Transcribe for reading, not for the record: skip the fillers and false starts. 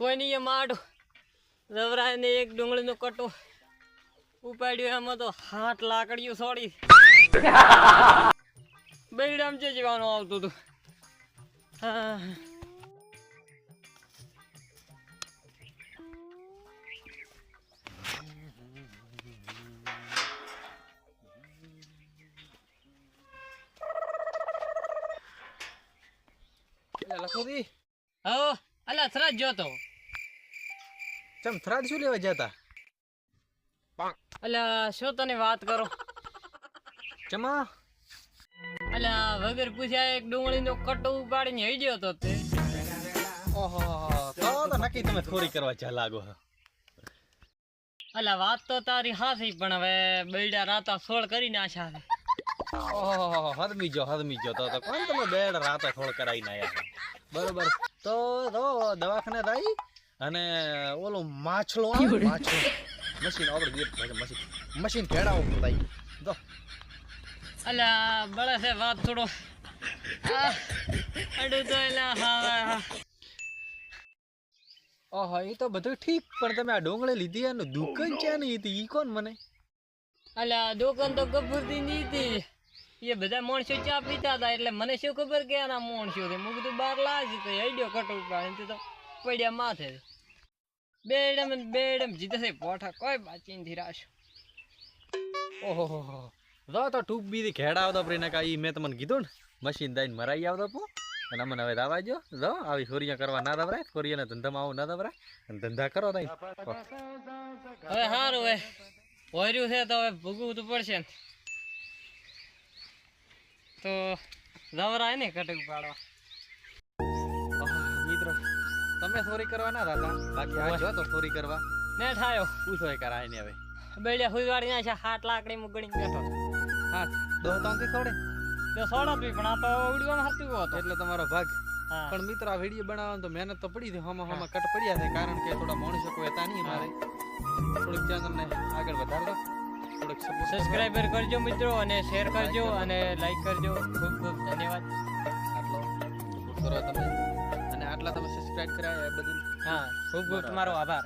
કોઈ નહીં એ માડું જવરાય ને એક ડુંગળીનું કટું ઉપાડ્યું એમાં તો 7 લાકડીઓ છોડી બેડામ છે જીવાનું આવતું હતું. હા લખોદી હો અલા થરાજ જોતો ચમ થરાદ શું લેવા જતા? અલા શું તને વાત કરો ચમા અલા વગર પૂછ્યા એક ડુંગળીનો કટો ઉપાડીને હઈ ગયો તો તે. ઓહો તો નક્કી તમે થોરી કરવા ચા લાગો. અલા વાત તો તારી હાસી પણ હવે બેડા રાતા સોળ કરી નાખ્યા છે. ઓહો હદમી જો તો કોણ તમે બેડ રાતે થોડ કરાઈને આયા? બરોબર તો દવાખાને જાય અને ઓલું માછલો મશીન આપણે મશીન ખેડાવો થાય તો. અલા બળે છે વાત થોડો અડું તો એલા હા. ઓહો એ તો બધું ઠીક પણ તમે આ ડોંગળી લીધી એનું દુકાન છે ને ઈ કોણ મને? અલા દુકાન તો ગભરતી નહીં હતી એ બધા માણસો ચા પીતા હતા એટલે મને શું ખબર કે આના માણસો છે. હું બધું બહાર લાવી તો હેડ્યો કટો ઉપાડીને તો પડ્યા માથે બેડમ જીતે છે પોઠા કોઈ બાચી નથી રાશો. ઓહો તો ટૂંક બીજી ખેડા આવતા પ્રેરણા કા મેં તમને કીધું ને મશીન દઈને મરાઈ આવતો પો અને અમને હવે દાવા જો આવી છોરીયા કરવા ના દવરાય, છોરીયાના ધંધામાં આવું ના દવરાય અને ધંધા કરો તઈ. હવે સારું હવે હોર્યું છે તો હવે ભૂગવું તો પડશે ને તો દવરાય ને કટક પાડવા. મિત્રો તમે ચોરી કરવા ના દાદા બાકી આ જો તો ચોરી કરવા ને ઠાયો પૂછો એ કરાય ને હવે બેડિયા હુઈવાડી ના છે 7 લાકડી મુગણી બેઠો હા દો તાંતી છોડે તો સોડા પી પણ આ તો ઉડવામાં હતું હતો એટલે તમારો ભાગ. હા પણ મિત્રો આ વિડીયો બનાવવાનું તો મહેનત તો પડી હતી હમા કટ પડ્યા છે કારણ કે થોડા માણસો કોઈ હતા નહીં મારે. થોડીક ચેનલને આગળ વધારજો, થોડીક સબસ્ક્રાઇબર કરજો મિત્રો અને શેર કરજો અને લાઈક કરજો. ખૂબ ખૂબ ધન્યવાદ. આટલો કરો તમે અને આટલા તમે સબસ્ક્રાઇબ કર્યા એ બદલ હા ખૂબ ખૂબ તમારો આભાર.